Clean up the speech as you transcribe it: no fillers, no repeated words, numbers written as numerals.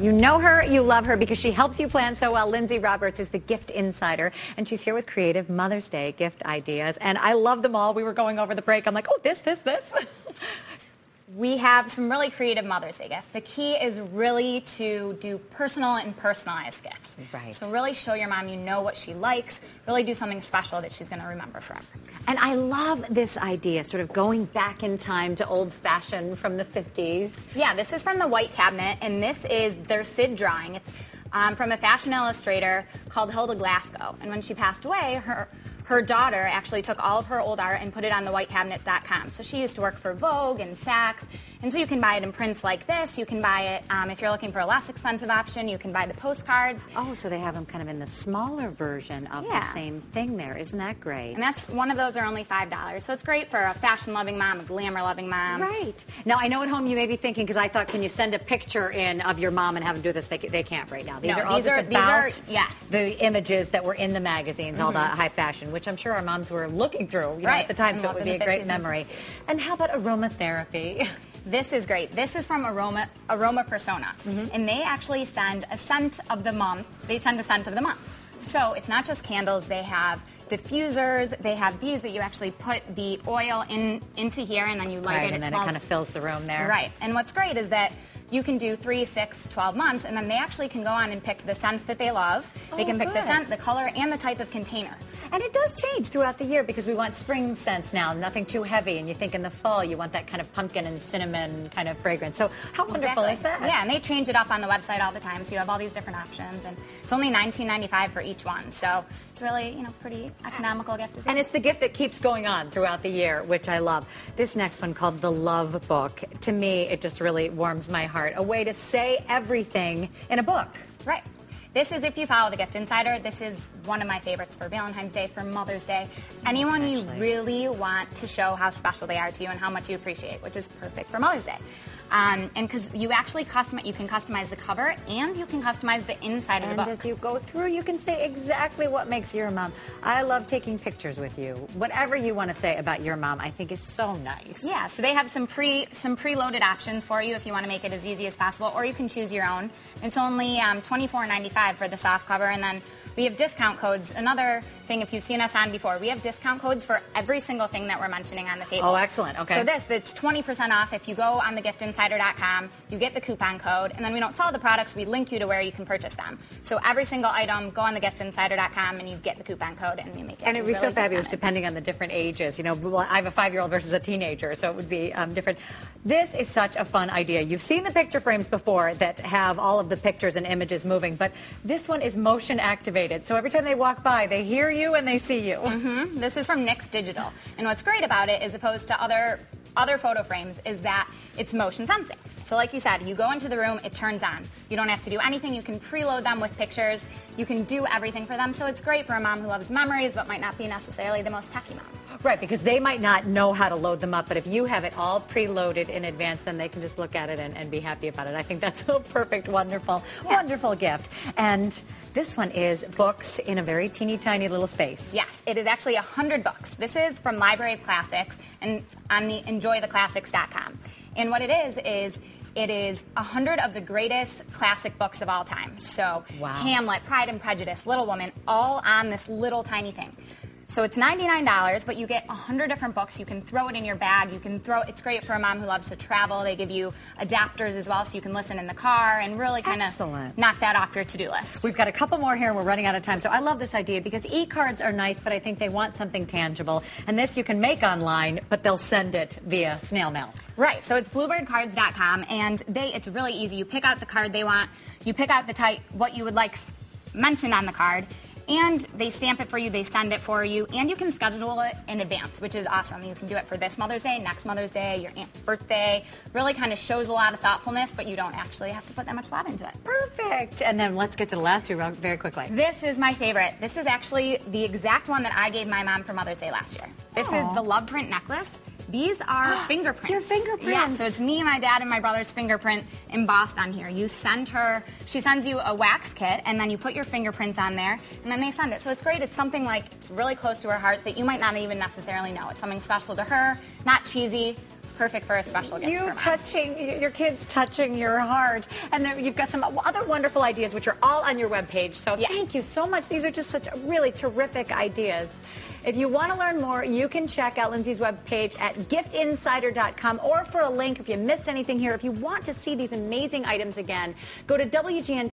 You know her, you love her because she helps you plan so well. Lindsay Roberts is the gift insider, and she's here with creative Mother's Day gift ideas. And I love them all. We were going over the break. I'm like, oh, this. We have some really creative Mother's Day gifts. The key is really to do personal and personalized gifts. Right. So really show your mom you know what she likes. Really do something special that she's going to remember forever. And I love this idea, sort of going back in time to old-fashioned from the 50s. Yeah, this is from the White Cabinet, and this is their Sid drawing. It's from a fashion illustrator called Hilda Glasgow. And when she passed away, her daughter actually took all of her old art and put it on the whitecabinet.com. So she used to work for Vogue and Saks. And so you can buy it in prints like this. You can buy it, if you're looking for a less expensive option, you can buy the postcards. Oh, so they have them kind of in the smaller version of the same thing there. Isn't that great? And that's one of those are only $5. So it's great for a fashion-loving mom, a glamour-loving mom. Right. Now, I know at home you may be thinking, because I thought, can you send a picture in of your mom and have them do this? They can't right now. These are all just about the images that were in the magazines, all the high fashion, which I'm sure our moms were looking through at the time, so it would be a great memory. And how about aromatherapy? This is great. This is from Aroma Persona, and they actually send a scent of the month. They send a scent of the month. So it's not just candles. They have diffusers. They have these that you actually put the oil into here, and then you light it. And then it kind of fills the room there. Right. And what's great is that you can do 3, 6, 12 months, and then they actually can go on and pick the scent that they love. They can pick the scent, the color, and the type of container. And it does change throughout the year because we want spring scents now, nothing too heavy. And you think in the fall you want that kind of pumpkin and cinnamon kind of fragrance. So how wonderful is that? Yeah, and they change it up on the website all the time, so you have all these different options. And it's only $19.95 for each one. So it's really, pretty economical gift. And it's the gift that keeps going on throughout the year, which I love. This next one called the Love Book. To me, it just really warms my heart. A way to say everything in a book. Right. This is, if you follow the Gift Insider, this is one of my favorites for Valentine's Day, for Mother's Day. Anyone you really want to show how special they are to you and how much you appreciate, which is perfect for Mother's Day. And because you actually you can customize the cover and you can customize the inside of the book. And as you go through, you can say exactly what makes your mom. I love taking pictures with you. Whatever you want to say about your mom, I think is so nice. Yeah, so they have some preloaded options for you if you want to make it as easy as possible, or you can choose your own. It's only $24.95 for the soft cover, and then we have discount codes. Another thing, if you've seen us on before, we have discount codes for every single thing that we're mentioning on the table. Oh, excellent. Okay. So it's 20% off. If you go on thegiftinsider.com, you get the coupon code, and then we don't sell the products. We link you to where you can purchase them. So every single item, go on thegiftinsider.com, and you get the coupon code, and you make it. And it would be really so fabulous depending on the different ages. I have a 5-year-old versus a teenager, so it would be different. This is such a fun idea. You've seen the picture frames before that have all of the pictures and images moving, but this one is motion activated. So every time they walk by, they hear you and they see you. This is from Nix Digital. And what's great about it, as opposed to other photo frames, is that it's motion sensing. So like you said, you go into the room, it turns on. You don't have to do anything. You can preload them with pictures. You can do everything for them. So it's great for a mom who loves memories but might not be necessarily the most techy mom. Right, because they might not know how to load them up, but if you have it all preloaded in advance, then they can just look at it and be happy about it. I think that's a perfect, wonderful gift. And this one is books in a very teeny tiny little space. Yes, it is actually 100 books. This is from Library of Classics and on the enjoytheclassics.com. And what it is it is 100 of the greatest classic books of all time. So Hamlet, Pride and Prejudice, Little Woman, all on this little tiny thing. So it's $99, but you get 100 different books. You can throw it in your bag. It's great for a mom who loves to travel. They give you adapters as well, so you can listen in the car and really kind of knock that off your to-do list. We've got a couple more here, and we're running out of time. So I love this idea because e-cards are nice, but I think they want something tangible. And this you can make online, but they'll send it via snail mail. Right. So it's BlueBirdCards.com, and it's really easy. You pick out the card they want. You pick out the type, what you would like mentioned on the card. And they stamp it for you, they send it for you, and you can schedule it in advance, which is awesome. You can do it for this Mother's Day, next Mother's Day, your aunt's birthday. Really kind of shows a lot of thoughtfulness, but you don't actually have to put that much thought into it. Perfect. And then let's get to the last two very quickly. This is my favorite. This is actually the exact one that I gave my mom for Mother's Day last year. This is the LovePrint Necklace. These are fingerprints. It's your fingerprints. Yeah, so it's me, my dad, and my brother's fingerprint embossed on here. She sends you a wax kit, and then you put your fingerprints on there, and then they send it. So it's great. It's something it's really close to her heart that you might not even necessarily know. It's something special to her, not cheesy, perfect for a special gift. Your kids touching your heart. And then you've got some other wonderful ideas, which are all on your webpage. So thank you so much. These are just such really terrific ideas. If you want to learn more, you can check out Lindsay's webpage at giftinsider.com, or for a link if you missed anything here. If you want to see these amazing items again, go to WGN